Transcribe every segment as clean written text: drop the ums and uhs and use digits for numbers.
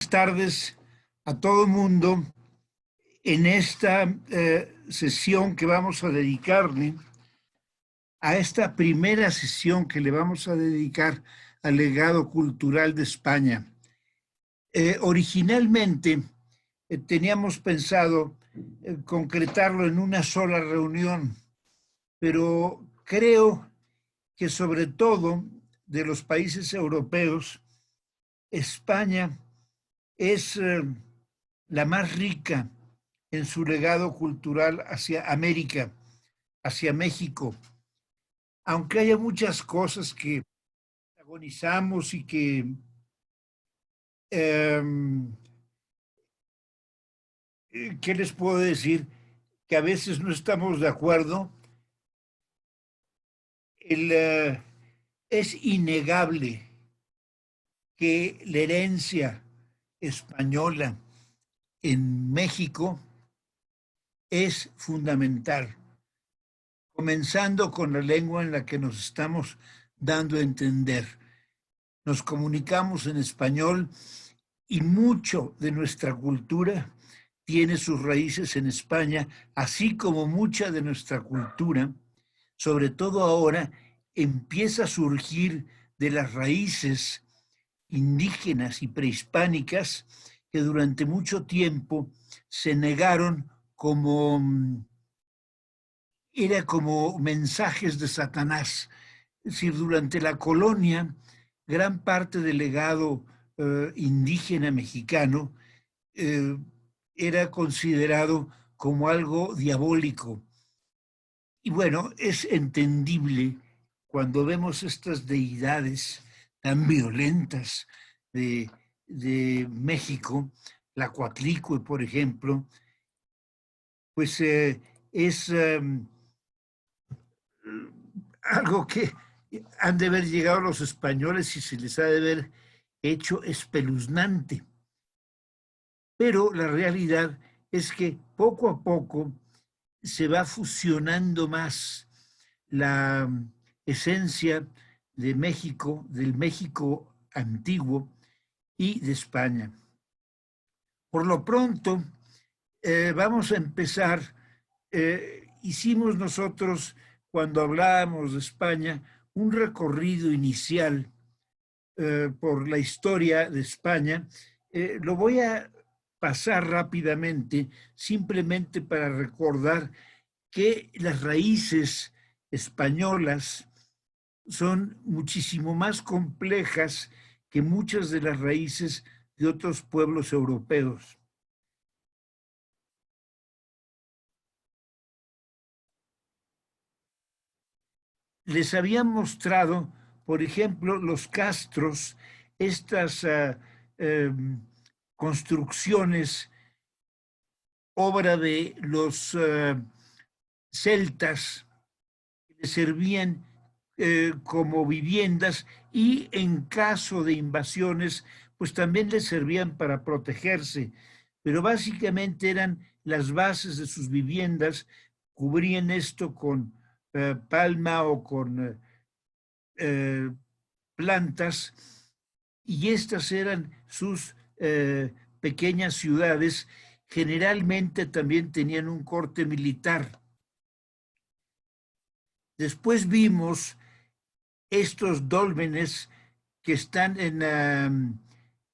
buenas tardes a todo el mundo en esta sesión que vamos a dedicarle, a esta primera sesión que le vamos a dedicar al legado cultural de España. Originalmente teníamos pensado concretarlo en una sola reunión, pero creo que sobre todo de los países europeos, España es la más rica en su legado cultural hacia América, hacia México. Aunque haya muchas cosas que agonizamos y que ¿qué les puedo decir? Que a veces no estamos de acuerdo. Es innegable que la herencia española en México es fundamental, comenzando con la lengua en la que nos estamos dando a entender. Nos comunicamos en español y mucho de nuestra cultura tiene sus raíces en España, así como mucha de nuestra cultura, sobre todo ahora, empieza a surgir de las raíces indígenas y prehispánicas que durante mucho tiempo se negaron era como mensajes de Satanás. Es decir, durante la colonia, gran parte del legado indígena mexicano era considerado como algo diabólico. Y bueno, es entendible cuando vemos estas deidades tan violentas de México, la Coatlicue, por ejemplo, pues es algo que han de haber llegado los españoles y se les ha de haber hecho espeluznante. Pero la realidad es que poco a poco se va fusionando más la esencia de México, del México antiguo y de España. Por lo pronto, vamos a empezar. Hicimos nosotros, cuando hablábamos de España, un recorrido inicial por la historia de España. Lo voy a pasar rápidamente, simplemente para recordar que las raíces españolas son muchísimo más complejas que muchas de las raíces de otros pueblos europeos. Les había mostrado, por ejemplo, los castros, estas construcciones, obra de los celtas, que les servían como viviendas y en caso de invasiones, pues también les servían para protegerse, pero básicamente eran las bases de sus viviendas, cubrían esto con palma o con plantas, y estas eran sus pequeñas ciudades. Generalmente también tenían un corte militar. Después vimos estos dólmenes que están en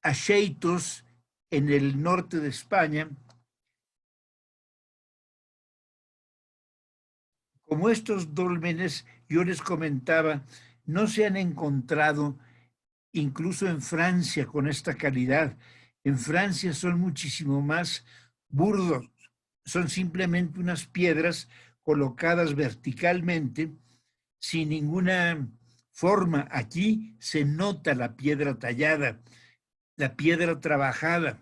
Axeitos, en el norte de España. Como estos dólmenes, yo les comentaba, no se han encontrado incluso en Francia con esta calidad. En Francia son muchísimo más burdos, son simplemente unas piedras colocadas verticalmente, sin ninguna forma. Aquí se nota la piedra tallada, la piedra trabajada.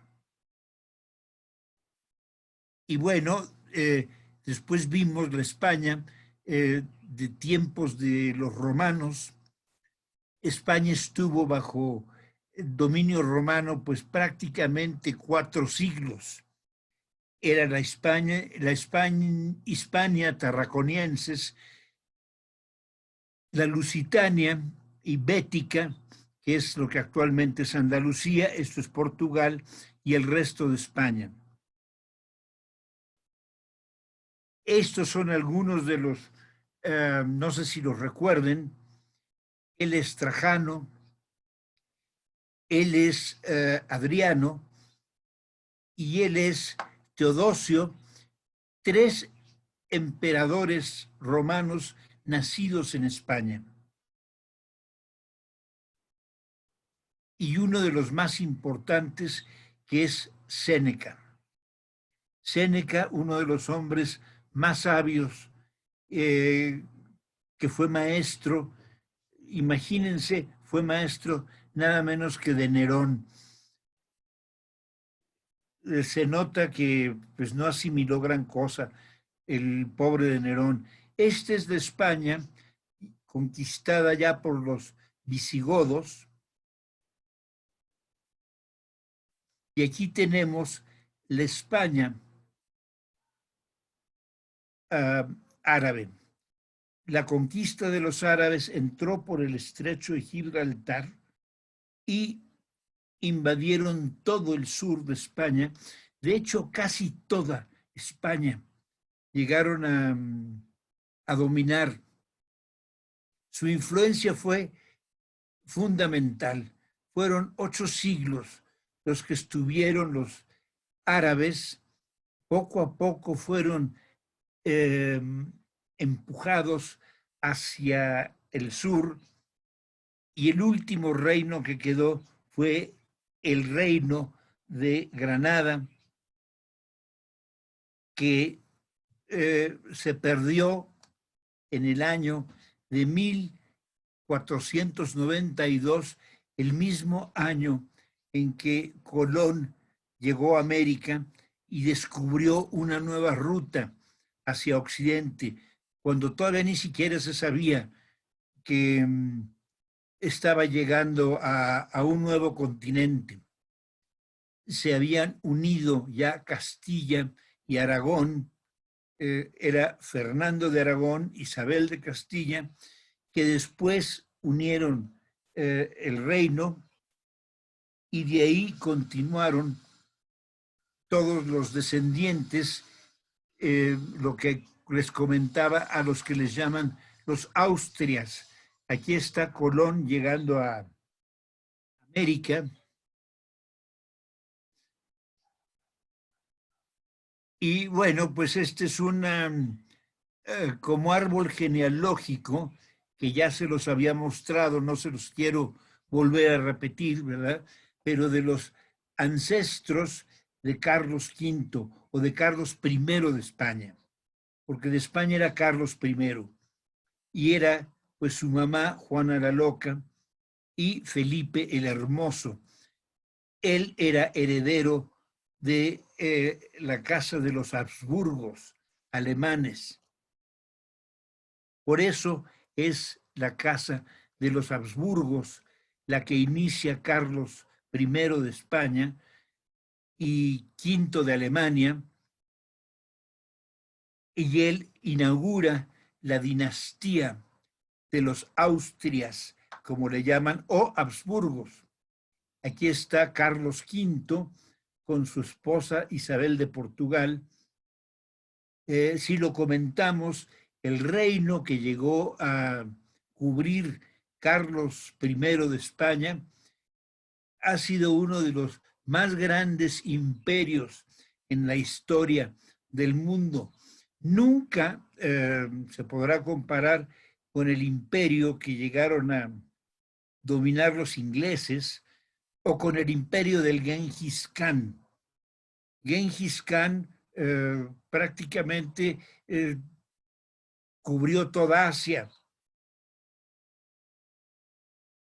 Y bueno, después vimos la España de tiempos de los romanos. España estuvo bajo el dominio romano pues prácticamente 4 siglos. Era la Hispania tarraconienses, la Lusitania y Bética, que es lo que actualmente es Andalucía, esto es Portugal y el resto de España. Estos son algunos de los, no sé si los recuerden, él es Trajano, él es Adriano y él es Teodosio, tres emperadores romanos nacidos en España. Y uno de los más importantes, que es Séneca. Séneca, uno de los hombres más sabios, que fue maestro, imagínense, fue maestro nada menos que de Nerón. Se nota que pues, no asimiló gran cosa el pobre de Nerón. Este es de España, conquistada ya por los visigodos, y aquí tenemos la España árabe. La conquista de los árabes entró por el estrecho de Gibraltar y invadieron todo el sur de España, de hecho casi toda España llegaron a dominar. Su influencia fue fundamental. Fueron 8 siglos los que estuvieron los árabes, poco a poco fueron empujados hacia el sur, y el último reino que quedó fue el reino de Granada, que se perdió en el año de 1492, el mismo año en que Colón llegó a América y descubrió una nueva ruta hacia Occidente, cuando todavía ni siquiera se sabía que estaba llegando a un nuevo continente. Se habían unido ya Castilla y Aragón, era Fernando de Aragón, Isabel de Castilla, que después unieron el reino, y de ahí continuaron todos los descendientes, lo que les comentaba, a los que les llaman los Austrias. Aquí está Colón llegando a América, y bueno, pues este es una como árbol genealógico que ya se los había mostrado, no se los quiero volver a repetir, ¿verdad? Pero de los ancestros de Carlos V o de Carlos I de España, porque de España era Carlos I, y era pues su mamá Juana la Loca y Felipe el Hermoso. Él era heredero de la casa de los Habsburgos alemanes. Por eso es la casa de los Habsburgos la que inicia Carlos I de España y V de Alemania, y él inaugura la dinastía de los Austrias, como le llaman, o Habsburgos. Aquí está Carlos V con su esposa Isabel de Portugal. Si lo comentamos, el reino que llegó a cubrir Carlos I de España ha sido uno de los más grandes imperios en la historia del mundo. Nunca se podrá comparar con el imperio que llegaron a dominar los ingleses o con el imperio del Genghis Khan. Genghis Khan prácticamente cubrió toda Asia.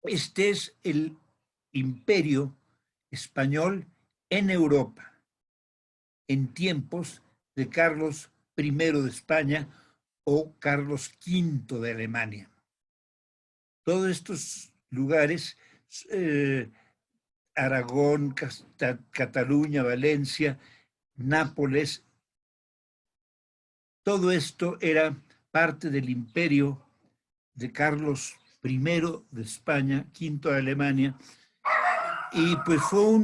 Este es el imperio español en Europa, en tiempos de Carlos I de España o Carlos V de Alemania. Todos estos lugares, Aragón, Cataluña, Valencia, Nápoles, todo esto era parte del imperio de Carlos primero de España, quinto de Alemania, y pues fue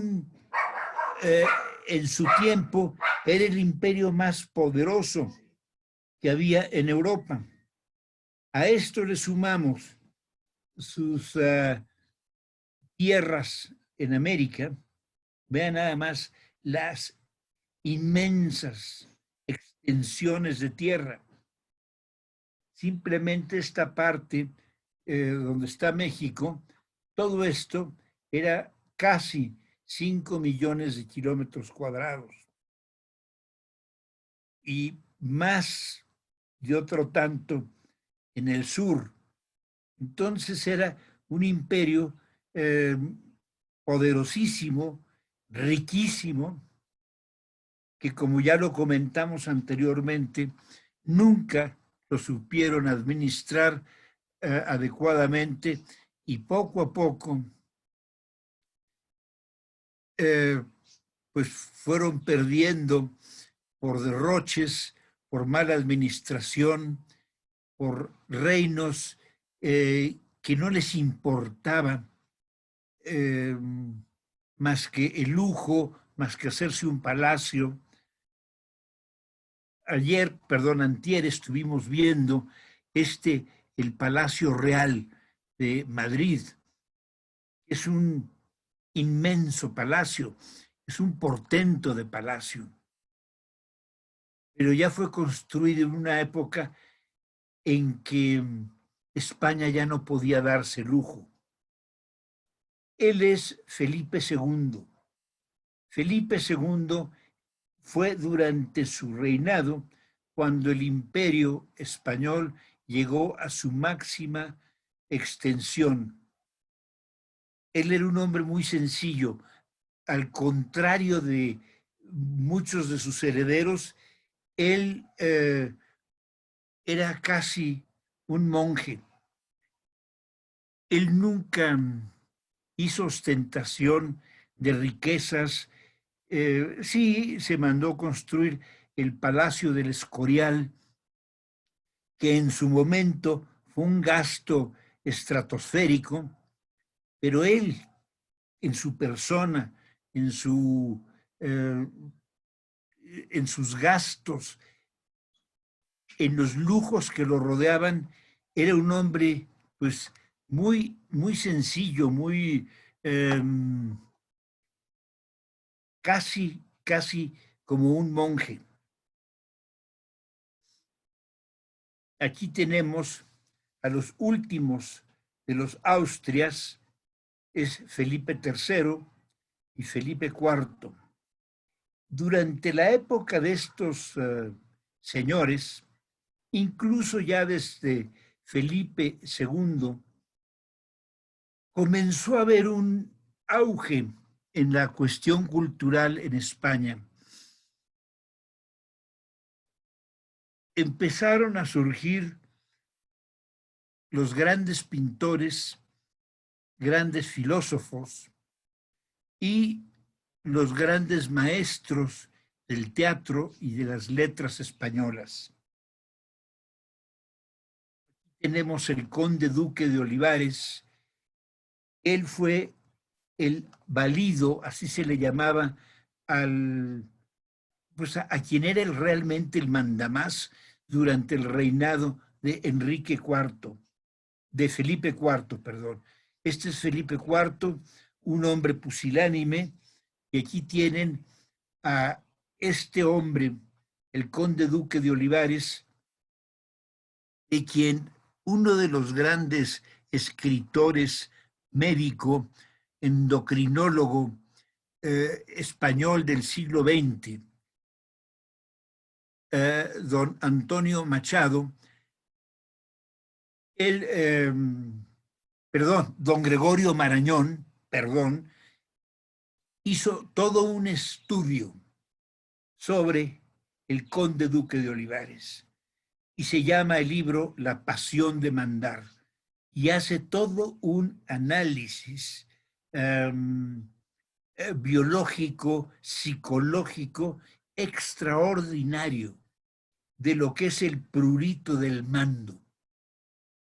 en su tiempo, era el imperio más poderoso que había en Europa. A esto le sumamos sus tierras en América. Vean nada más las inmensas extensiones de tierra. Simplemente esta parte donde está México, todo esto era casi 5 millones de kilómetros cuadrados y más de otro tanto en el sur. Entonces era un imperio poderosísimo, riquísimo, que como ya lo comentamos anteriormente, nunca lo supieron administrar adecuadamente y poco a poco pues fueron perdiendo por derroches, por mala administración, por reinos que no les importaba más que el lujo, más que hacerse un palacio. Antier estuvimos viendo el Palacio Real de Madrid. Es un inmenso palacio, es un portento de palacio, pero ya fue construido en una época en que España ya no podía darse lujo. Él es Felipe II. Felipe II fue durante su reinado cuando el imperio español llegó a su máxima extensión. Él era un hombre muy sencillo, al contrario de muchos de sus herederos. Él era casi un monje. Él nunca hizo ostentación de riquezas. Sí, se mandó construir el Palacio del Escorial, que en su momento fue un gasto estratosférico, pero él, en su persona, en, su, en sus gastos, en los lujos que lo rodeaban, era un hombre pues muy sencillo, casi como un monje. Aquí tenemos a los últimos de los Austrias, es Felipe III y Felipe IV. Durante la época de estos señores, incluso ya desde Felipe II, comenzó a haber un auge en la cuestión cultural en España. Empezaron a surgir los grandes pintores, grandes filósofos y los grandes maestros del teatro y de las letras españolas. Tenemos el conde duque de Olivares. Él fue el valido, así se le llamaba, pues a quien era realmente el mandamás durante el reinado de Enrique IV, de Felipe IV, perdón. Este es Felipe IV, un hombre pusilánime, y aquí tienen a este hombre, el conde duque de Olivares, de quien uno de los grandes escritores médico, endocrinólogo español del siglo XX, don Antonio Machado, don Gregorio Marañón, hizo todo un estudio sobre el conde duque de Olivares y se llama el libro La pasión de mandar y hace todo un análisis biológico, psicológico extraordinario de lo que es el prurito del mando,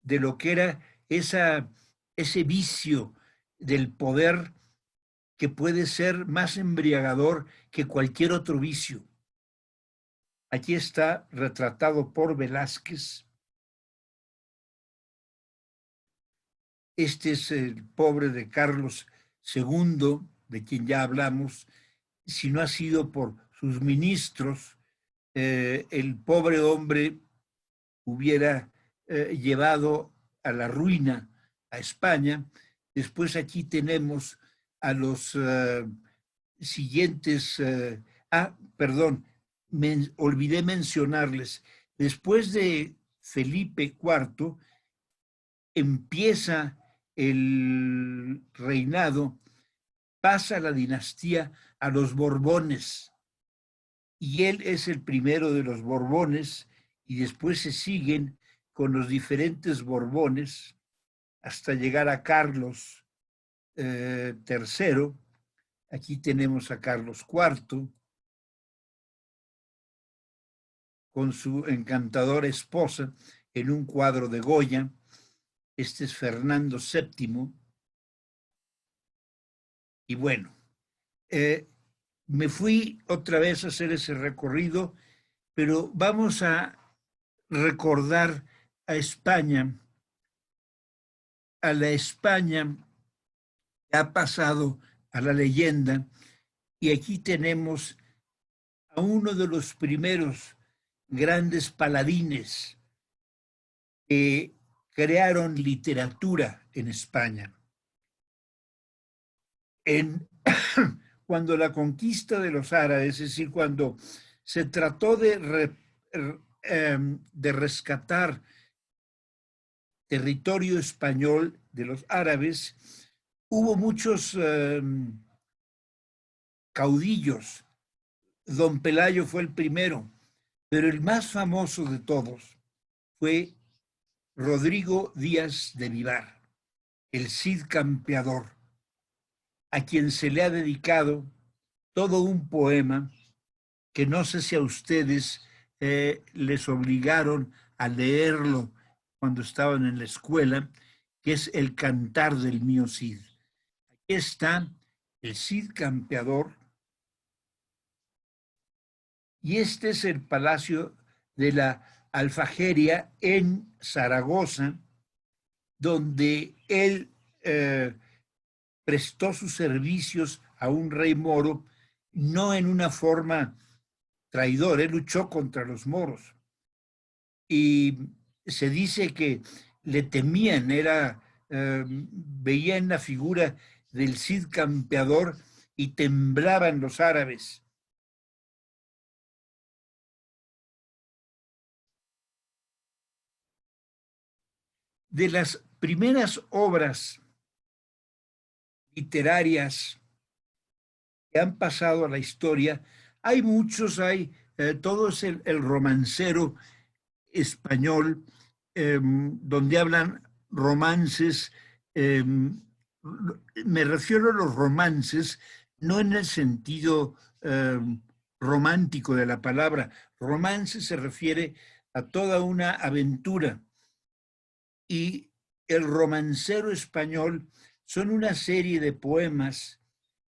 de lo que era ese vicio del poder que puede ser más embriagador que cualquier otro vicio. Aquí está retratado por Velázquez. Este es el pobre de Carlos II, de quien ya hablamos. Si no ha sido por sus ministros, el pobre hombre hubiera llevado a la ruina a España. Después aquí tenemos a los siguientes, perdón, olvidé mencionarles, después de Felipe IV empieza el reinado, pasa la dinastía a los Borbones, y él es el primero de los Borbones, y después se siguen con los diferentes Borbones hasta llegar a Carlos III. Aquí tenemos a Carlos IV con su encantadora esposa en un cuadro de Goya. Este es Fernando VII. Y bueno, me fui otra vez a hacer ese recorrido, pero vamos a recordar a España, a la España que ha pasado a la leyenda, y aquí tenemos a uno de los primeros grandes paladines que crearon literatura en España. Cuando la conquista de los árabes, es decir, cuando se trató de rescatar territorio español de los árabes, hubo muchos caudillos. Don Pelayo fue el primero, pero el más famoso de todos fue Rodrigo Díaz de Vivar, el Cid Campeador, a quien se le ha dedicado todo un poema que no sé si a ustedes les obligaron a leerlo cuando estaban en la escuela, que es El Cantar del Mío Cid. Aquí está el Cid Campeador, y este es el Palacio de la Alfajería en Zaragoza, donde él prestó sus servicios a un rey moro, no en una forma traidora, él luchó contra los moros. Y se dice que le temían, veían la figura del Cid Campeador y temblaban los árabes. De las primeras obras literarias que han pasado a la historia, hay muchos, todo es el romancero español, donde hablan romances. Me refiero a los romances, no en el sentido romántico de la palabra. Romance se refiere a toda una aventura. Y el romancero español son una serie de poemas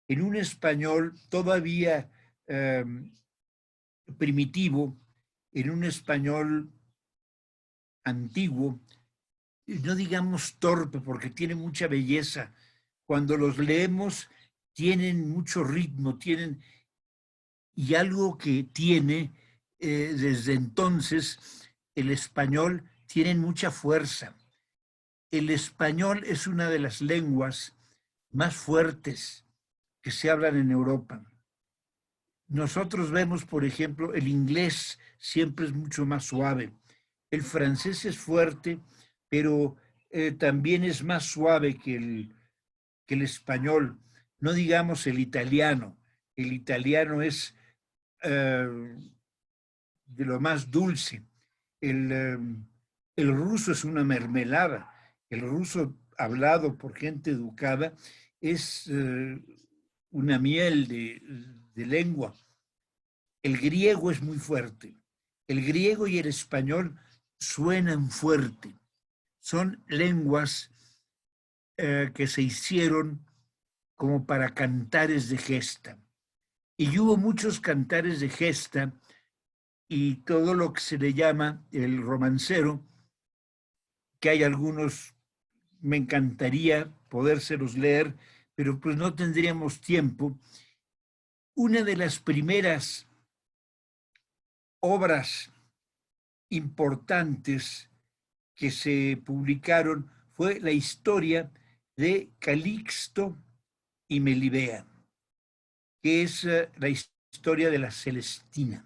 en un español todavía primitivo, en un español antiguo, no digamos torpe, porque tiene mucha belleza. Cuando los leemos, tienen mucho ritmo, y algo que tiene desde entonces el español, tienen mucha fuerza. El español es una de las lenguas más fuertes que se hablan en Europa. Nosotros vemos, por ejemplo, el inglés siempre es mucho más suave. El francés es fuerte, pero también es más suave que el español. No digamos el italiano. El italiano es de lo más dulce. El ruso es una mermelada. El ruso hablado por gente educada es una miel de lengua. El griego es muy fuerte. El griego y el español suenan fuerte. son lenguas que se hicieron como para cantares de gesta. Y hubo muchos cantares de gesta y todo lo que se le llama el romancero, que hay algunos, me encantaría podérselos leer, pero pues no tendríamos tiempo. Una de las primeras obras importantes que se publicaron fue la historia de Calixto y Melibea, que es la historia de la Celestina.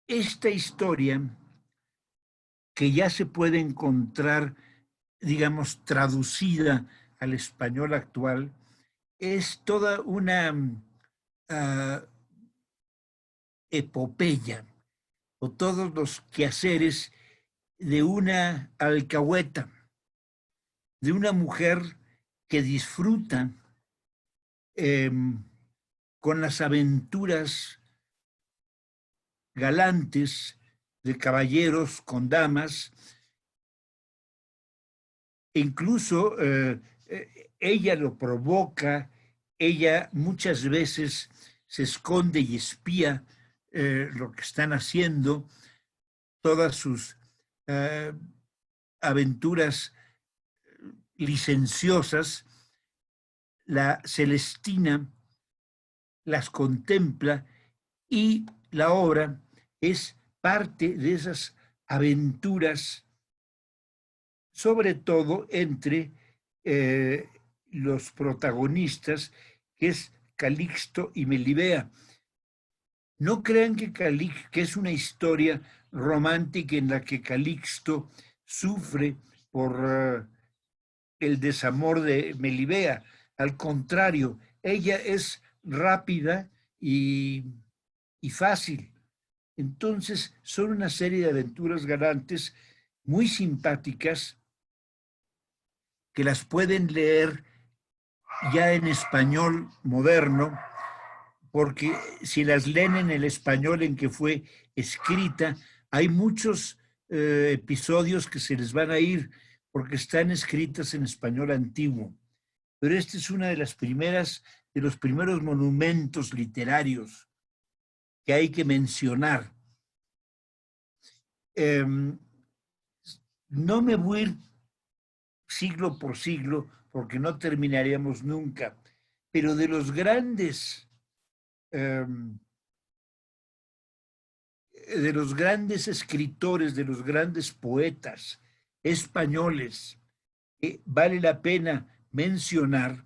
Esta historia, que ya se puede encontrar, digamos, traducida al español actual, es toda una epopeya o todos los quehaceres de una alcahueta, de una mujer que disfruta con las aventuras galantes de caballeros con damas, e incluso ella lo provoca, ella muchas veces se esconde y espía lo que están haciendo, todas sus aventuras licenciosas. La Celestina las contempla y la obra es parte de esas aventuras, sobre todo entre los protagonistas, que es Calixto y Melibea. No crean que es una historia romántica en la que Calixto sufre por el desamor de Melibea. Al contrario, ella es rápida y fácil. Entonces, son una serie de aventuras galantes muy simpáticas que las pueden leer ya en español moderno, porque si las leen en el español en que fue escrita, hay muchos episodios que se les van a ir porque están escritas en español antiguo. Pero esta es una de las primeras, de los primeros monumentos literarios que hay que mencionar. No me voy a ir siglo por siglo porque no terminaríamos nunca, pero de los grandes escritores, de los grandes poetas españoles, vale la pena mencionar,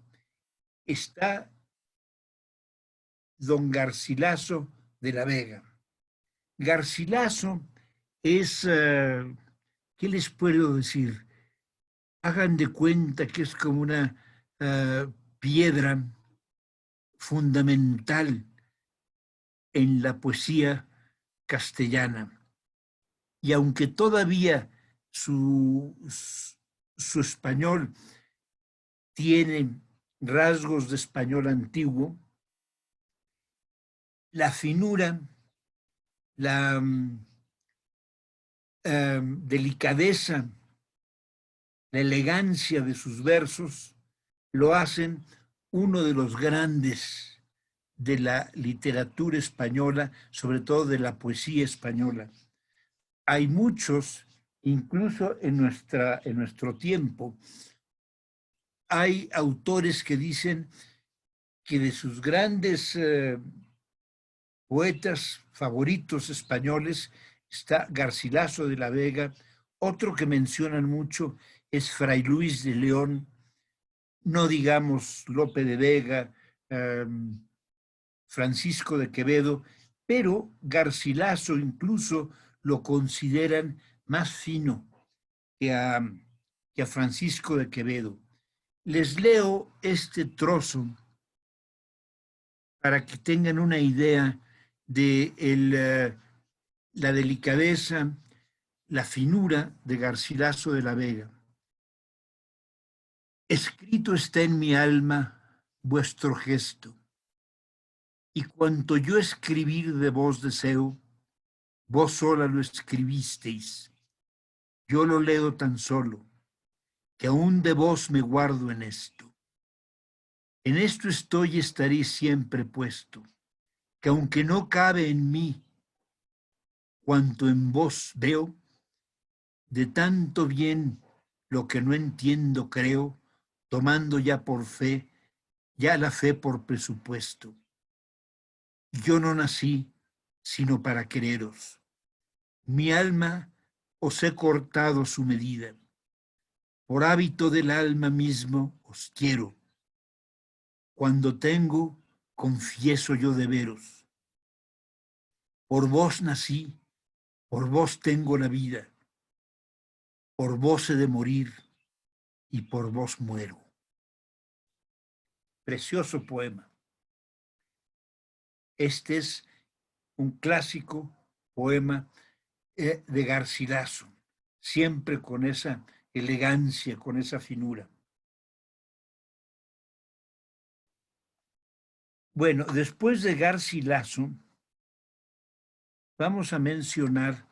está don Garcilaso de la Vega. Garcilaso es, ¿qué les puedo decir? Hagan de cuenta que es como una piedra fundamental en la poesía castellana. Y aunque todavía su español tiene rasgos de español antiguo, la finura, la delicadeza, la elegancia de sus versos lo hacen uno de los grandes de la literatura española, sobre todo de la poesía española. Hay muchos, incluso en nuestro tiempo, hay autores que dicen que de sus grandes poetas favoritos españoles está Garcilaso de la Vega. Otro que mencionan mucho es Fray Luis de León, no digamos Lope de Vega, Francisco de Quevedo, pero Garcilaso incluso lo consideran más fino que a Francisco de Quevedo. Les leo este trozo para que tengan una idea de la delicadeza, la finura de Garcilaso de la Vega. Escrito está en mi alma vuestro gesto, y cuanto yo escribir de vos deseo, vos sola lo escribisteis. Yo lo leo tan solo, que aún de vos me guardo en esto. En esto estoy y estaré siempre puesto, que aunque no cabe en mí cuanto en vos veo, de tanto bien lo que no entiendo creo, tomando ya por fe, ya la fe por presupuesto. Yo no nací sino para quereros. Mi alma os he cortado su medida. Por hábito del alma mismo os quiero. Cuando tengo, confieso yo de veros. Por vos nací, por vos tengo la vida. Por vos he de morir y por vos muero. Precioso poema. Este es un clásico poema de Garcilaso, siempre con esa elegancia, con esa finura. Bueno, después de Garcilaso, vamos a mencionar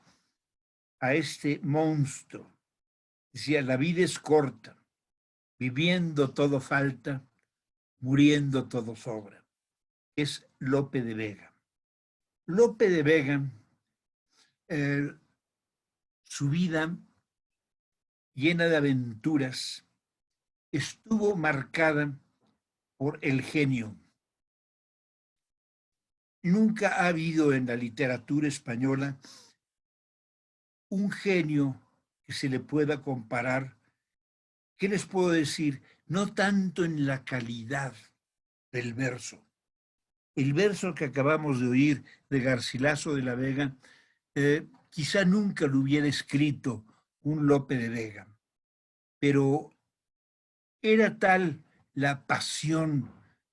a este monstruo. Decía, la vida es corta, viviendo todo falta, muriendo todo sobra. Es Lope de Vega. Lope de Vega, su vida llena de aventuras, estuvo marcada por el genio. Nunca ha habido en la literatura española un genio que se le pueda comparar. ¿Qué les puedo decir? No tanto en la calidad del verso. El verso que acabamos de oír de Garcilaso de la Vega, quizá nunca lo hubiera escrito un Lope de Vega, pero era tal la pasión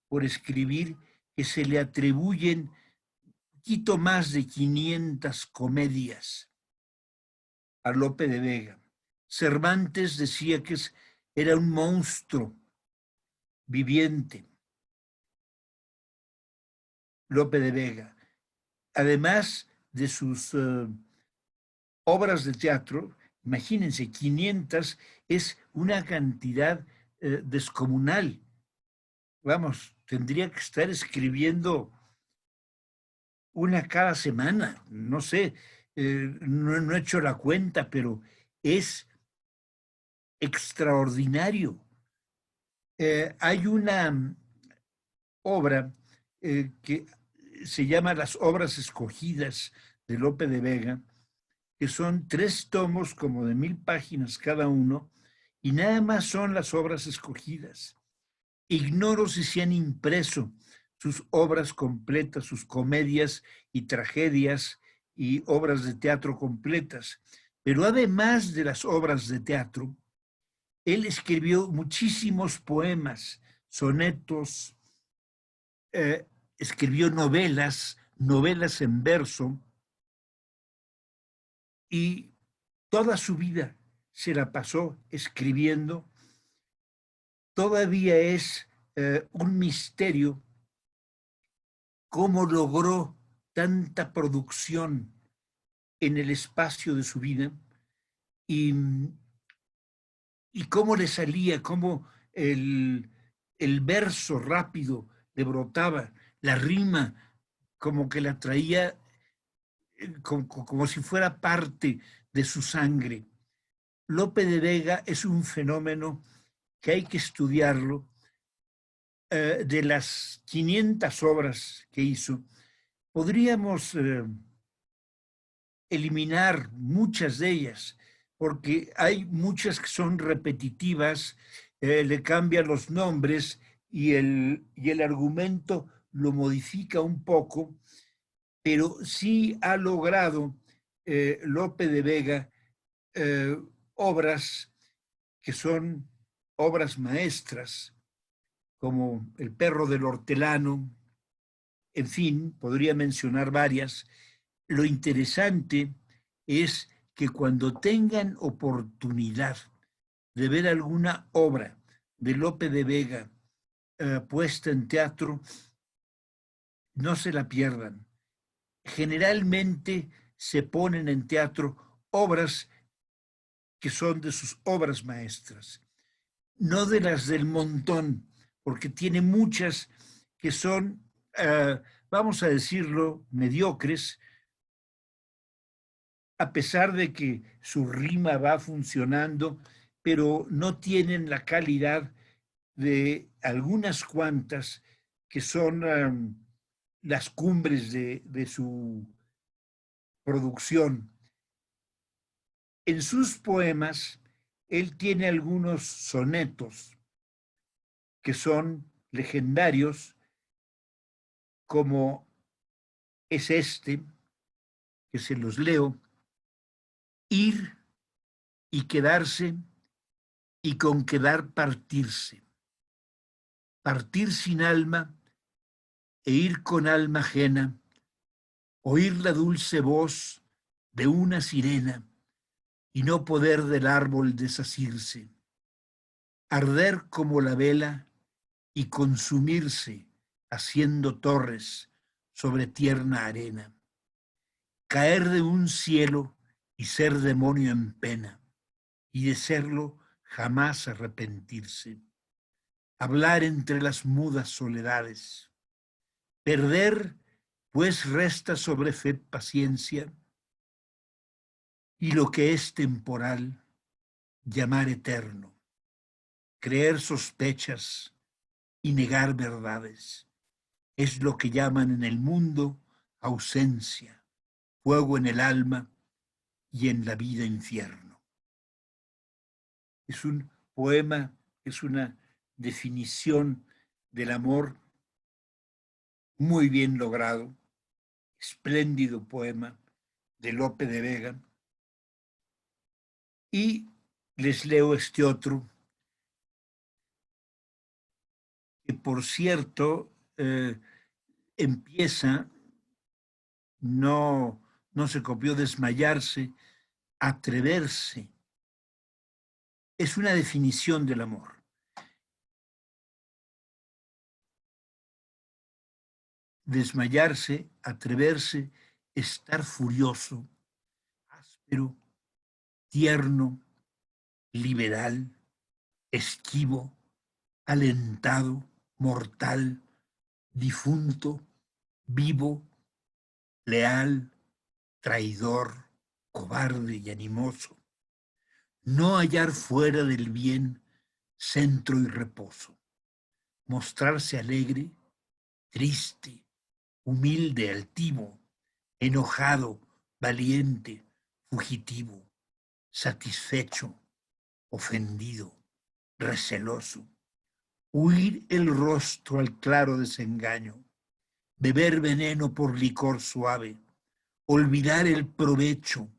por escribir que se le atribuyen poquito más de 500 comedias a Lope de Vega. Cervantes decía que era un monstruo viviente, Lope de Vega. Además de sus obras de teatro, imagínense, 500 es una cantidad descomunal. Vamos, tendría que estar escribiendo una cada semana, no sé, no he hecho la cuenta, pero es extraordinario. Hay una obra que se llama Las Obras Escogidas de Lope de Vega, que son 3 tomos como de 1000 páginas cada uno, y nada más son las obras escogidas. Ignoro si se han impreso sus obras completas, sus comedias y tragedias y obras de teatro completas. Pero además de las obras de teatro, él escribió muchísimos poemas, sonetos, escribió novelas, novelas en verso, y toda su vida se la pasó escribiendo. Todavía es un misterio cómo logró tanta producción en el espacio de su vida y, y cómo le salía, cómo el verso rápido le brotaba, la rima como que la traía como si fuera parte de su sangre. Lope de Vega es un fenómeno que hay que estudiarlo. De las 500 obras que hizo, podríamos eliminar muchas de ellas, porque hay muchas que son repetitivas, le cambian los nombres y el argumento lo modifica un poco, pero sí ha logrado Lope de Vega obras que son obras maestras, como El perro del hortelano, en fin, podría mencionar varias. Lo interesante es que cuando tengan oportunidad de ver alguna obra de Lope de Vega puesta en teatro, no se la pierdan. Generalmente se ponen en teatro obras que son de sus obras maestras. no de las del montón, porque tiene muchas que son, vamos a decirlo, mediocres, a pesar de que su rima va funcionando, pero no tienen la calidad de algunas cuantas que son las cumbres de su producción. En sus poemas, él tiene algunos sonetos que son legendarios, como es este, que se los leo: ir y quedarse y con quedar partirse, partir sin alma e ir con alma ajena, oír la dulce voz de una sirena y no poder del árbol desasirse, arder como la vela y consumirse haciendo torres sobre tierna arena, caer de un cielo y ser demonio en pena, y de serlo jamás arrepentirse, hablar entre las mudas soledades, perder pues resta sobre fe paciencia, y lo que es temporal llamar eterno, creer sospechas y negar verdades, es lo que llaman en el mundo ausencia, fuego en el alma y en la vida infierno. Es un poema, es una definición del amor muy bien logrado, espléndido poema de Lope de Vega. Y les leo este otro, que por cierto empieza, no, no se copió desmayarse, atreverse. Es una definición del amor. Desmayarse, atreverse, estar furioso, áspero, tierno, liberal, esquivo, alentado, mortal, difunto, vivo, leal, traidor, cobarde y animoso. No hallar fuera del bien centro y reposo. Mostrarse alegre, triste, humilde, altivo, enojado, valiente, fugitivo, satisfecho, ofendido, receloso, huir el rostro al claro desengaño, beber veneno por licor suave, olvidar el provecho,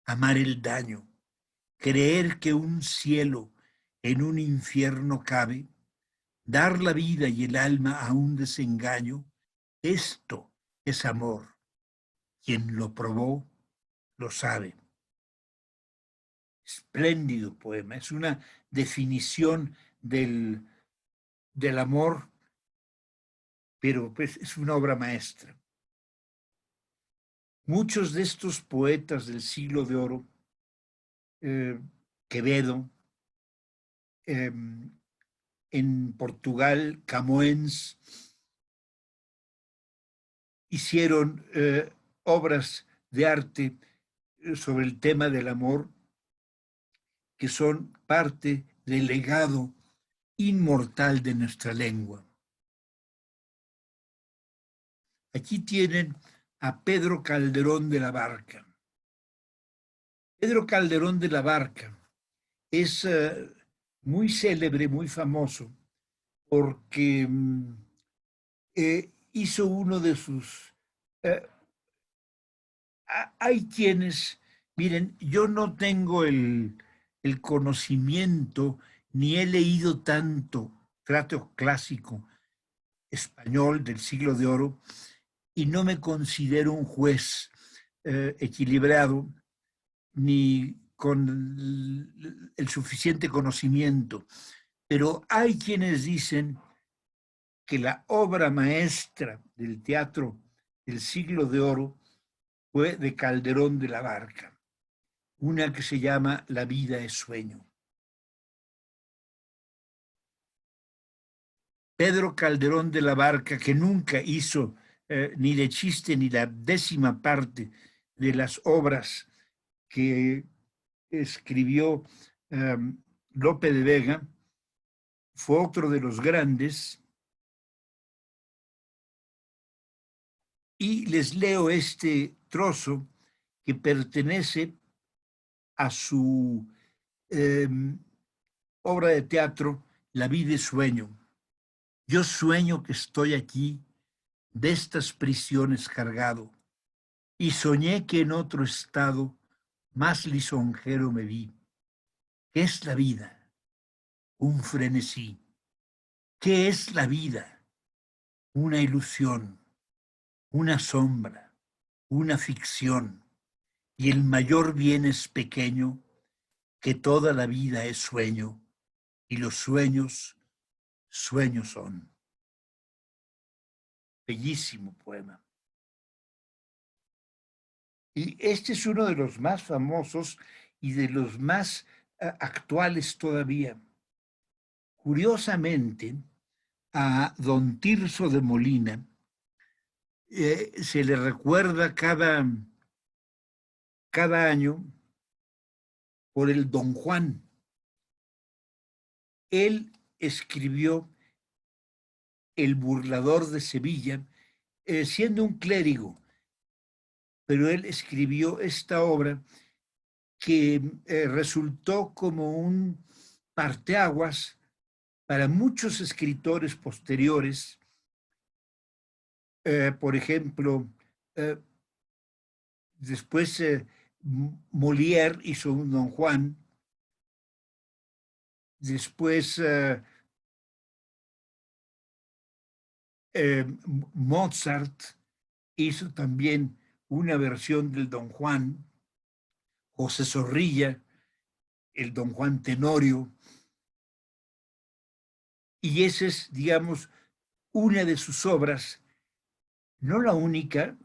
amar el daño, creer que un cielo en un infierno cabe, dar la vida y el alma a un desengaño, esto es amor. Quien lo probó lo sabe. Espléndido poema, es una definición del amor, pero pues es una obra maestra. Muchos de estos poetas del siglo de oro, Quevedo, en Portugal, Camões, hicieron obras de arte sobre el tema del amor, que son parte del legado inmortal de nuestra lengua. Aquí tienen a Pedro Calderón de la Barca. Pedro Calderón de la Barca es muy célebre, muy famoso, porque hizo uno de sus... hay quienes, miren, yo no tengo el conocimiento, ni he leído tanto trato clásico español del siglo de oro, y no me considero un juez equilibrado ni con el suficiente conocimiento, pero hay quienes dicen que la obra maestra del teatro del siglo de oro fue de Calderón de la Barca, una que se llama La vida es sueño. Pedro Calderón de la Barca, que nunca hizo ni de chiste ni la 10ª parte de las obras que escribió Lope de Vega, fue otro de los grandes. Y les leo este trozo que pertenece a su obra de teatro, La vida es sueño. Yo sueño que estoy aquí, de estas prisiones cargado, y soñé que en otro estado más lisonjero me vi. ¿Qué es la vida? Un frenesí. ¿Qué es la vida? Una ilusión, una sombra, una ficción. Y el mayor bien es pequeño, que toda la vida es sueño, y los sueños, sueños son. Bellísimo poema. Y este es uno de los más famosos y de los más actuales todavía. Curiosamente, a don Tirso de Molina se le recuerda cada año por el Don Juan. Él escribió El burlador de Sevilla, siendo un clérigo, pero él escribió esta obra que resultó como un parteaguas para muchos escritores posteriores. Por ejemplo, después Molière hizo un Don Juan, después Mozart hizo también una versión del Don Juan, José Zorrilla, el Don Juan Tenorio, y esa es, digamos, una de sus obras, no la única,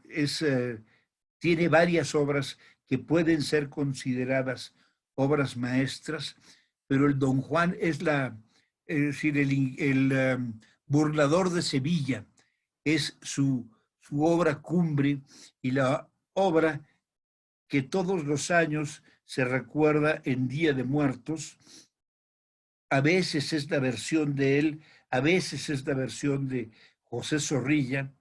tiene varias obras que pueden ser consideradas obras maestras, pero el Don Juan es decir, el burlador de Sevilla es su obra cumbre y la obra que todos los años se recuerda en Día de Muertos. A veces es la versión de él, a veces es la versión de José Zorrilla.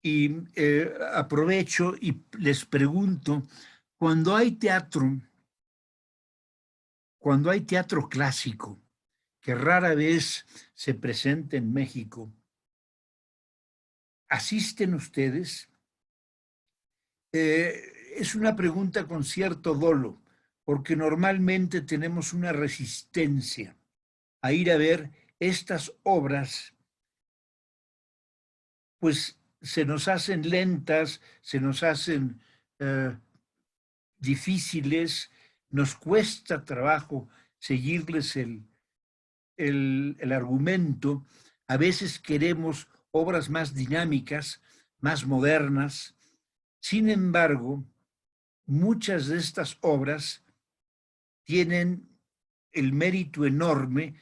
Y aprovecho y les pregunto, cuando hay teatro clásico, que rara vez se presenta en México, ¿asisten ustedes? Es una pregunta con cierto dolo, porque normalmente tenemos una resistencia a ir a ver estas obras, pues se nos hacen lentas, se nos hacen difíciles, nos cuesta trabajo seguirles el argumento. A veces queremos obras más dinámicas, más modernas. Sin embargo, muchas de estas obras tienen el mérito enorme.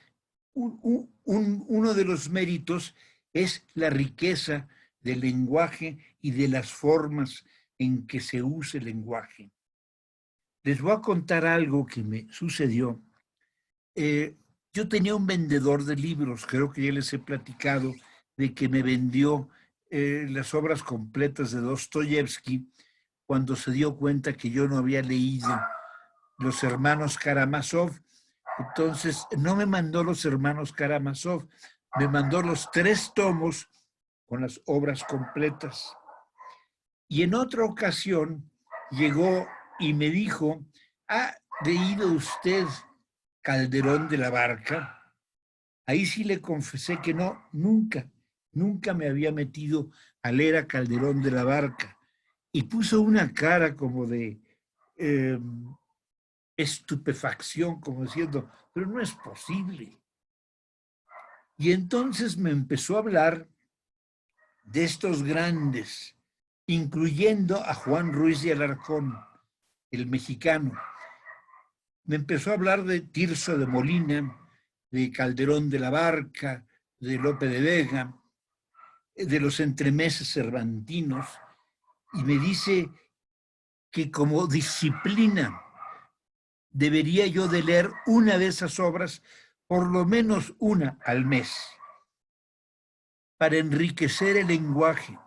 Uno de los méritos es la riqueza del lenguaje y de las formas en que se usa el lenguaje. Les voy a contar algo que me sucedió. Yo tenía un vendedor de libros, creo que ya les he platicado, de que me vendió las obras completas de Dostoyevsky cuando se dio cuenta que yo no había leído Los Hermanos Karamazov. Entonces, no me mandó Los Hermanos Karamazov, me mandó los 3 tomos con las obras completas. Y en otra ocasión llegó y me dijo, ¿ha leído usted Calderón de la Barca? Ahí sí le confesé que no, nunca me había metido a leer a Calderón de la Barca. Y puso una cara como de estupefacción, como diciendo, pero no es posible. Y entonces me empezó a hablar de estos grandes, incluyendo a Juan Ruiz de Alarcón, el mexicano. me empezó a hablar de Tirso de Molina, de Calderón de la Barca, de Lope de Vega, de los entremeses cervantinos, y me dice que como disciplina debería yo de leer una de esas obras, por lo menos una al mes, para enriquecer el lenguaje.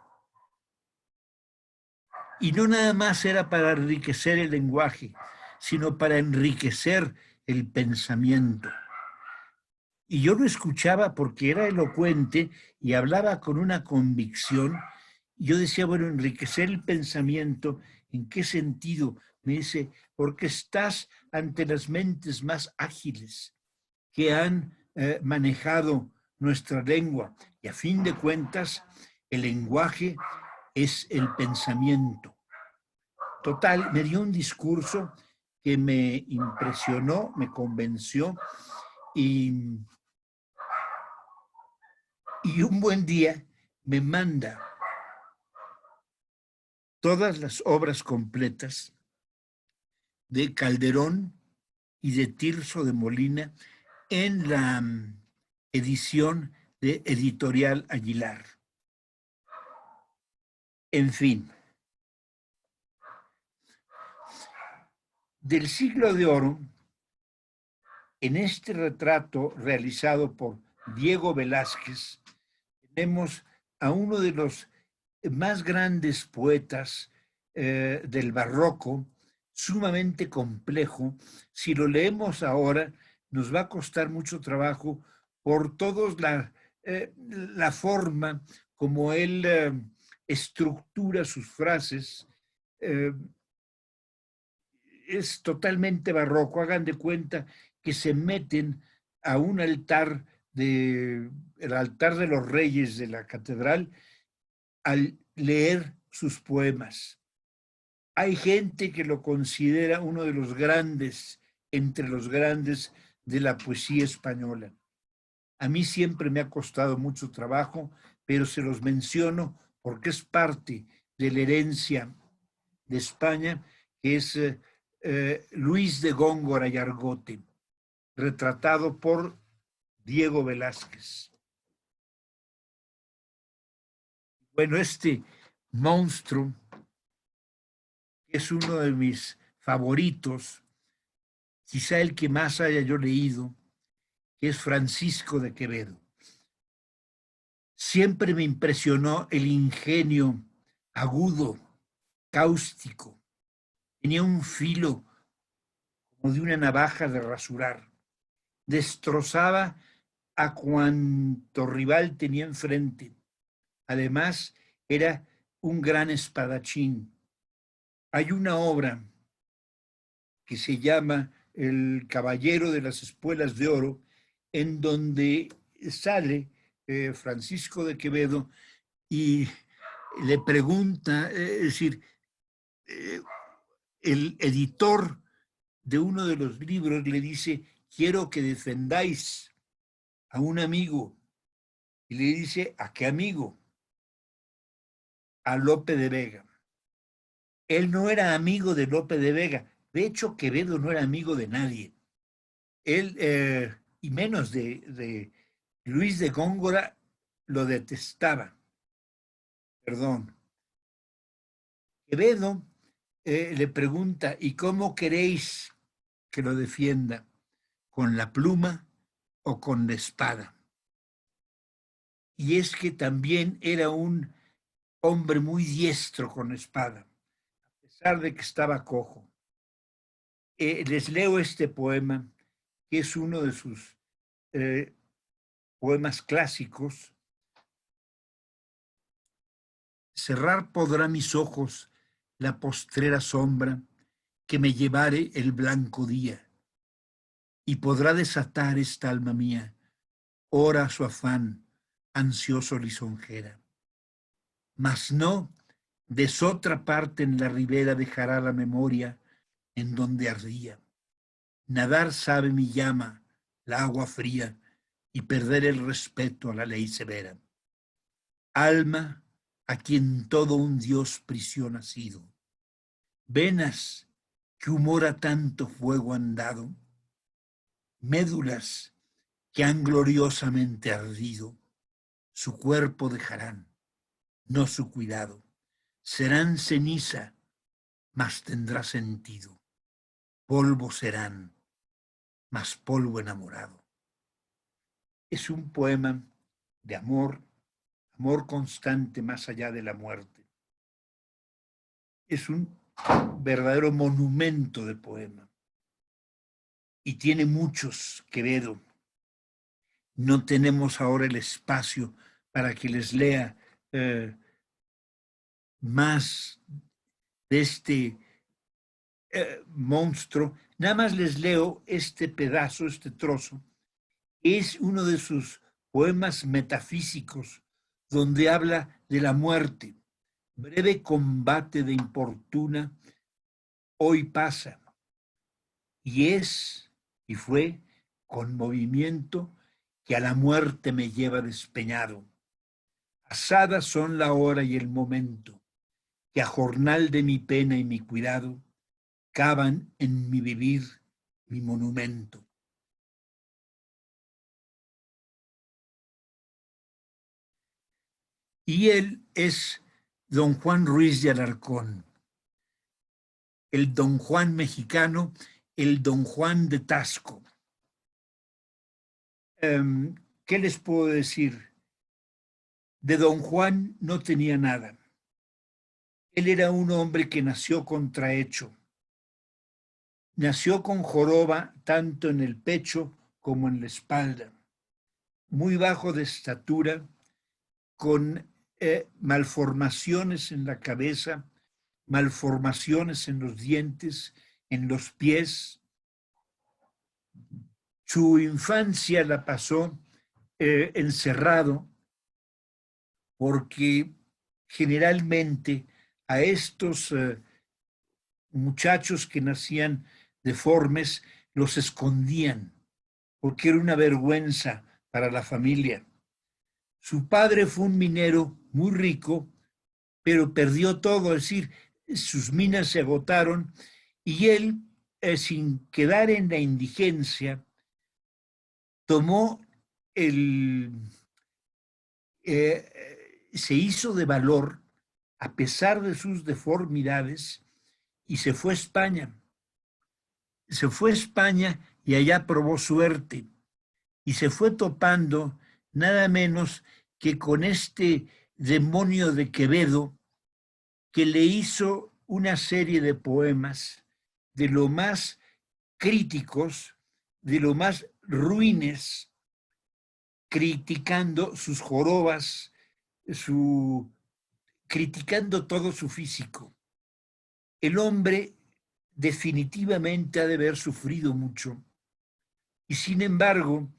Y no nada más era para enriquecer el lenguaje, sino para enriquecer el pensamiento. Y yo lo escuchaba porque era elocuente y hablaba con una convicción. Y yo decía, bueno, enriquecer el pensamiento, ¿en qué sentido? Me dice, porque estás ante las mentes más ágiles que han manejado nuestra lengua. Y a fin de cuentas, el lenguaje es el pensamiento. Total, me dio un discurso que me impresionó, me convenció y un buen día me manda todas las obras completas de Calderón y de Tirso de Molina en la edición de Editorial Aguilar. En fin, del siglo de oro, en este retrato realizado por Diego Velázquez, tenemos a uno de los más grandes poetas del barroco, sumamente complejo. Si lo leemos ahora, nos va a costar mucho trabajo por toda la forma como él estructura sus frases. Es totalmente barroco. Hagan de cuenta que se meten a un altar el altar de los reyes de la catedral al leer sus poemas. Hay gente que lo considera uno de los grandes, entre los grandes de la poesía española. A mí siempre me ha costado mucho trabajo, pero se los menciono porque es parte de la herencia de España, que es Luis de Góngora y Argote, retratado por Diego Velázquez. Bueno, este monstruo es uno de mis favoritos, quizá el que más haya yo leído, que es Francisco de Quevedo. Siempre me impresionó el ingenio agudo, cáustico. Tenía un filo como de una navaja de rasurar. Destrozaba a cuanto rival tenía enfrente. Además, era un gran espadachín. Hay una obra que se llama El Caballero de las Espuelas de Oro, en donde sale Francisco de Quevedo y le pregunta, es decir, el editor de uno de los libros le dice, quiero que defendáis a un amigo. Y le dice, ¿a qué amigo? A Lope de Vega. Él no era amigo de Lope de Vega. De hecho, Quevedo no era amigo de nadie. Él, y menos de Luis de Góngora, lo detestaba. Perdón. Quevedo le pregunta, ¿y cómo queréis que lo defienda? ¿Con la pluma o con la espada? Y es que también era un hombre muy diestro con la espada, a pesar de que estaba cojo. Les leo este poema, que es uno de sus poemas clásicos. Cerrar podrá mis ojos la postrera sombra que me llevare el blanco día, y podrá desatar esta alma mía, ora su afán, ansioso lisonjera. Mas no, de sotra parte en la ribera dejará la memoria en donde ardía. Nadar sabe mi llama, la agua fría, y perder el respeto a la ley severa. Alma a quien todo un Dios prisión ha sido. Venas que humor a tanto fuego han dado, médulas que han gloriosamente ardido, su cuerpo dejarán, no su cuidado, serán ceniza, mas tendrá sentido, polvo serán, mas polvo enamorado. Es un poema de amor, amor constante más allá de la muerte. Es un verdadero monumento de poema. Y tiene muchos, Quevedo. No tenemos ahora el espacio para que les lea más de este monstruo. Nada más les leo este pedazo, este trozo. Es uno de sus poemas metafísicos donde habla de la muerte. Breve combate de importuna hoy pasa y es y fue con movimiento que a la muerte me lleva despeñado. Asadas son la hora y el momento que a jornal de mi pena y mi cuidado cavan en mi vivir mi monumento. Y él es don Juan Ruiz de Alarcón, el don Juan mexicano, el don Juan de Tasco. ¿Qué les puedo decir? De don Juan no tenía nada. Él era un hombre que nació contrahecho. Nació con joroba tanto en el pecho como en la espalda. Muy bajo de estatura, con malformaciones en la cabeza, malformaciones en los dientes, en los pies. Su infancia la pasó encerrado porque generalmente a estos muchachos que nacían deformes los escondían porque era una vergüenza para la familia. Su padre fue un minero muy rico, pero perdió todo, es decir, sus minas se agotaron y él, sin quedar en la indigencia, tomó se hizo de valor a pesar de sus deformidades y se fue a España. Se fue a España y allá probó suerte y se fue topando nada menos que con este demonio de Quevedo que le hizo una serie de poemas de lo más críticos, de lo más ruines, criticando sus jorobas, criticando todo su físico. El hombre definitivamente ha de haber sufrido mucho y sin embargo,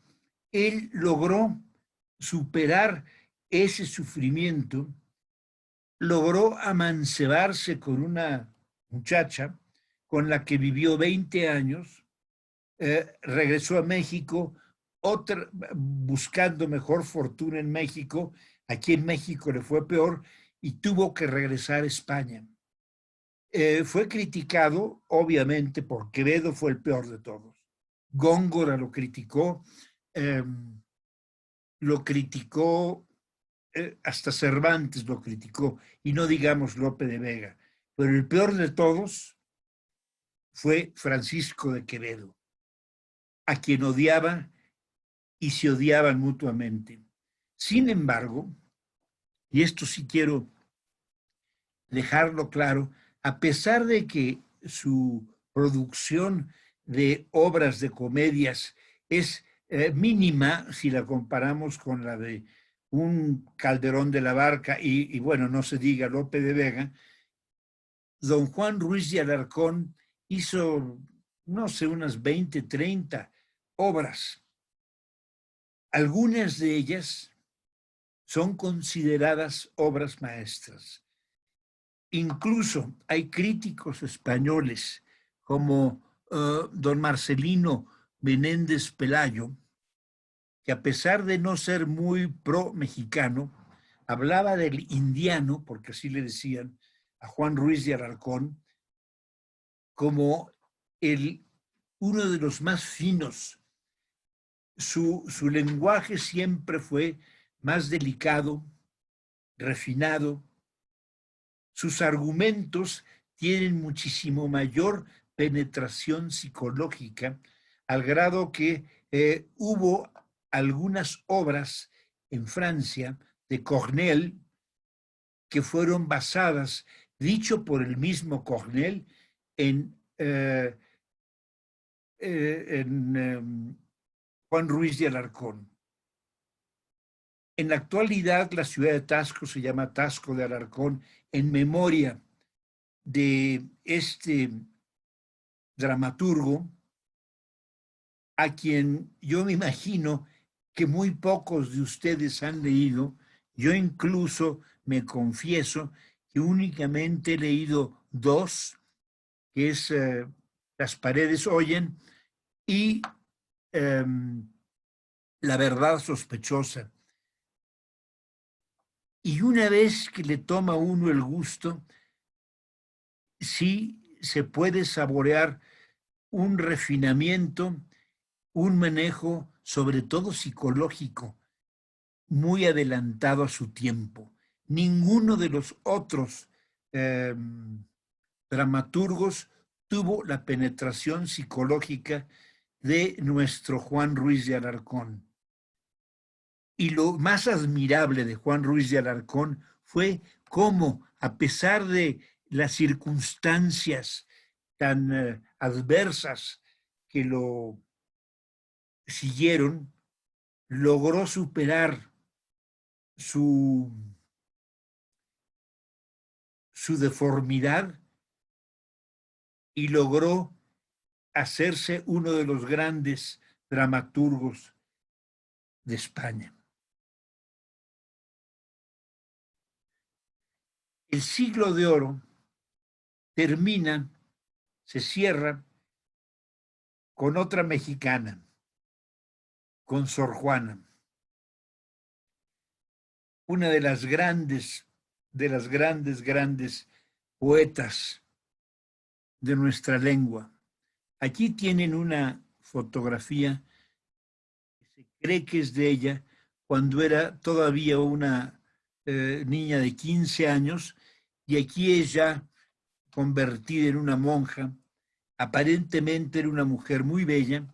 él logró superar ese sufrimiento, logró amancebarse con una muchacha con la que vivió 20 años, regresó a México, buscando mejor fortuna en México. Aquí en México le fue peor y tuvo que regresar a España. Fue criticado, obviamente, por Quevedo, fue el peor de todos. Góngora lo criticó, hasta Cervantes lo criticó, y no digamos Lope de Vega. Pero el peor de todos fue Francisco de Quevedo, a quien odiaba y se odiaban mutuamente. Sin embargo, y esto sí quiero dejarlo claro, a pesar de que su producción de obras de comedias es mínima si la comparamos con la de un Calderón de la Barca y bueno, no se diga Lope de Vega, don Juan Ruiz de Alarcón hizo, no sé, unas 20, 30 obras. Algunas de ellas son consideradas obras maestras. Incluso hay críticos españoles como don Marcelino Menéndez Pelayo, que a pesar de no ser muy pro-mexicano, hablaba del indiano, porque así le decían a Juan Ruiz de Alarcón, como uno de los más finos. Su lenguaje siempre fue más delicado, refinado. Sus argumentos tienen muchísimo mayor penetración psicológica, al grado que hubo algunas obras en Francia de Corneille que fueron basadas, dicho por el mismo Corneille, en Juan Ruiz de Alarcón. En la actualidad, la ciudad de Tasco se llama Tasco de Alarcón en memoria de este dramaturgo, a quien yo me imagino que muy pocos de ustedes han leído. Yo incluso me confieso que únicamente he leído dos, que es Las paredes oyen y La verdad sospechosa. Y una vez que le toma uno el gusto, sí se puede saborear un refinamiento, un manejo, sobre todo psicológico, muy adelantado a su tiempo. Ninguno de los otros dramaturgos tuvo la penetración psicológica de nuestro Juan Ruiz de Alarcón. Y lo más admirable de Juan Ruiz de Alarcón fue cómo, a pesar de las circunstancias tan adversas que lo siguieron, logró superar su deformidad y logró hacerse uno de los grandes dramaturgos de España. El siglo de oro termina, se cierra con otra mexicana, con Sor Juana, una de las grandes poetas de nuestra lengua. Aquí tienen una fotografía que se cree que es de ella cuando era todavía una niña de 15 años, y aquí ella convertida en una monja. Aparentemente era una mujer muy bella,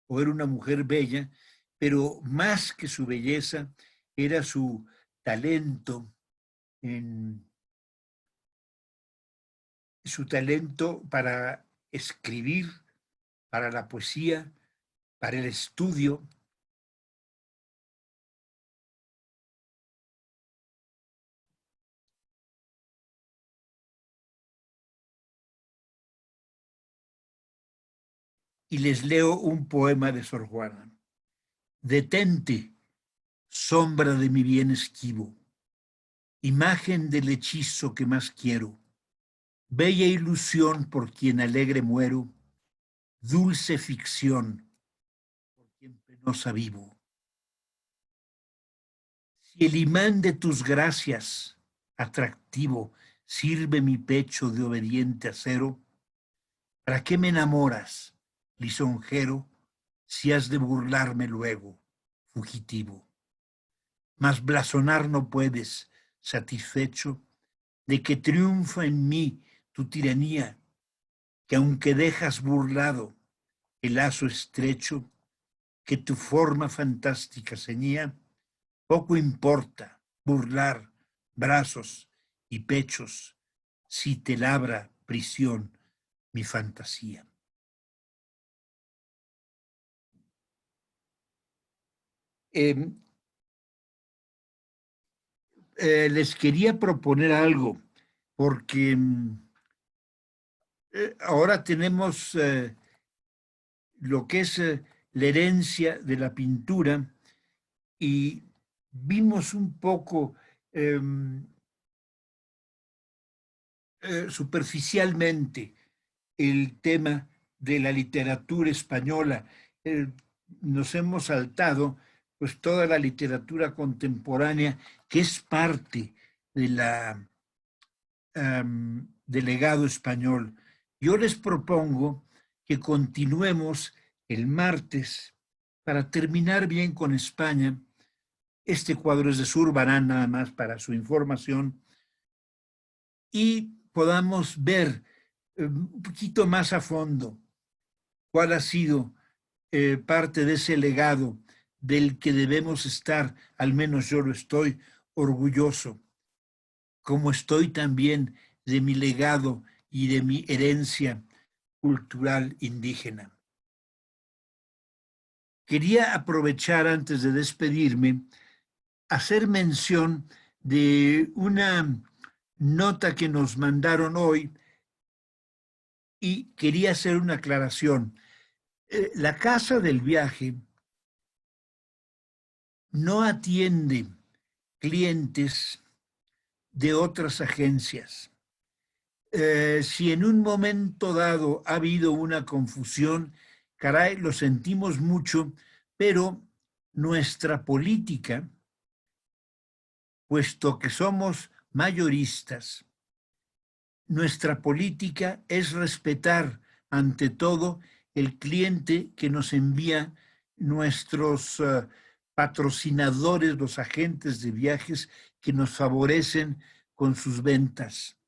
o era una mujer bella, pero más que su belleza, era su talento, su talento para escribir, para la poesía, para el estudio. Y les leo un poema de Sor Juana. Detente, sombra de mi bien esquivo, imagen del hechizo que más quiero, bella ilusión por quien alegre muero, dulce ficción por quien penosa vivo. Si el imán de tus gracias, atractivo, sirve mi pecho de obediente acero, ¿para qué me enamoras, lisonjero, si has de burlarme luego, fugitivo? Mas blasonar no puedes, satisfecho de que triunfa en mí tu tiranía, que aunque dejas burlado el lazo estrecho que tu forma fantástica ceñía, poco importa burlar brazos y pechos si te labra prisión mi fantasía. Les quería proponer algo, porque ahora tenemos lo que es la herencia de la pintura, y vimos un poco superficialmente el tema de la literatura española. Nos hemos saltado pues toda la literatura contemporánea, que es parte de del legado español. Yo les propongo que continuemos el martes para terminar bien con España. Este cuadro es de Zurbarán, nada más para su información, y podamos ver un poquito más a fondo cuál ha sido parte de ese legado del que debemos estar, al menos yo lo estoy, orgulloso, como estoy también de mi legado y de mi herencia cultural indígena. Quería aprovechar antes de despedirme, hacer mención de una nota que nos mandaron hoy y quería hacer una aclaración. La Casa del Viaje no atiende clientes de otras agencias. Si en un momento dado ha habido una confusión, caray, lo sentimos mucho, pero nuestra política, puesto que somos mayoristas, nuestra política es respetar ante todo el cliente que nos envía nuestros patrocinadores, los agentes de viajes que nos favorecen con sus ventas.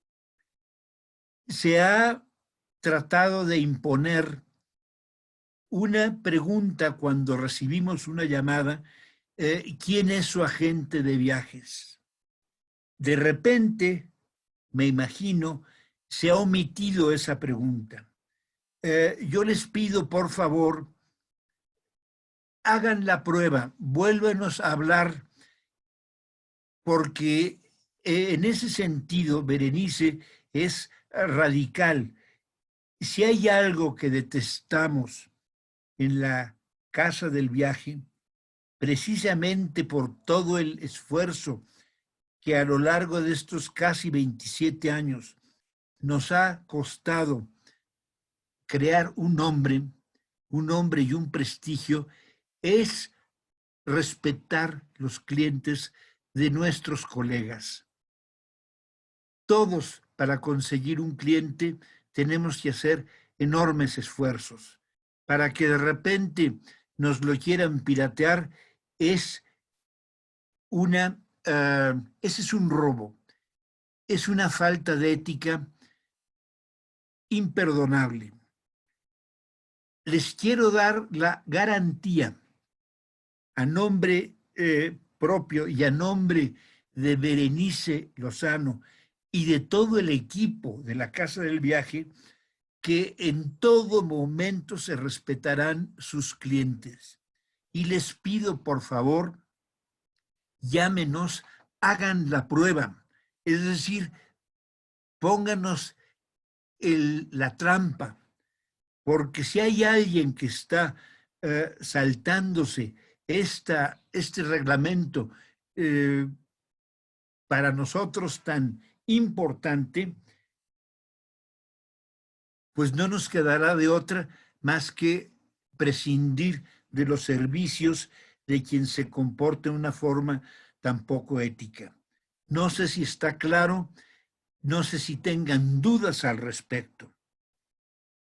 Se ha tratado de imponer una pregunta cuando recibimos una llamada, ¿quién es su agente de viajes? De repente, me imagino, se ha omitido esa pregunta. Yo les pido, por favor, hagan la prueba, vuélvenos a hablar, porque en ese sentido, Berenice es radical. Si hay algo que detestamos en la Casa del Viaje, precisamente por todo el esfuerzo que a lo largo de estos casi 27 años nos ha costado crear un nombre y un prestigio, es respetar los clientes de nuestros colegas. Todos, para conseguir un cliente, tenemos que hacer enormes esfuerzos. Para que de repente nos lo quieran piratear, ese es un robo, es una falta de ética imperdonable. Les quiero dar la garantía a nombre propio y a nombre de Berenice Lozano y de todo el equipo de la Casa del Viaje, que en todo momento se respetarán sus clientes. Y les pido, por favor, llámenos, hagan la prueba. Es decir, pónganos la trampa, porque si hay alguien que está saltándose este reglamento para nosotros tan importante, pues no nos quedará de otra más que prescindir de los servicios de quien se comporte de una forma tan poco ética. No sé si está claro, no sé si tengan dudas al respecto,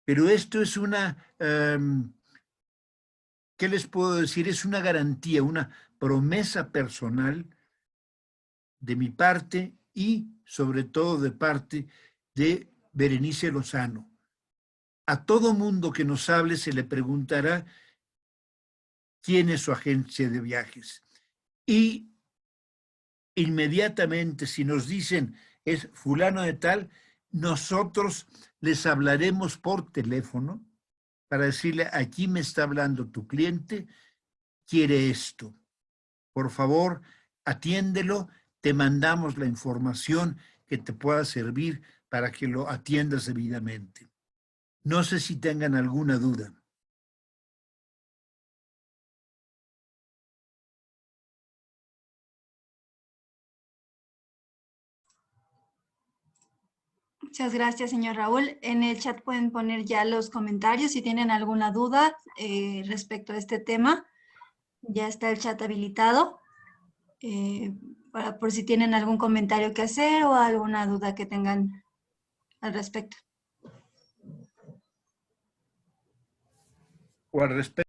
pero esto es ¿qué les puedo decir? Es una garantía, una promesa personal de mi parte y sobre todo de parte de Berenice Lozano. A todo mundo que nos hable se le preguntará quién es su agencia de viajes. Y inmediatamente, si nos dicen es fulano de tal, nosotros les hablaremos por teléfono para decirle, aquí me está hablando tu cliente, quiere esto. Por favor, atiéndelo, te mandamos la información que te pueda servir para que lo atiendas debidamente. No sé si tengan alguna duda. Muchas gracias, señor Raúl. En el chat pueden poner ya los comentarios si tienen alguna duda respecto a este tema. Ya está el chat habilitado por si tienen algún comentario que hacer o alguna duda que tengan al respecto. o al respecto.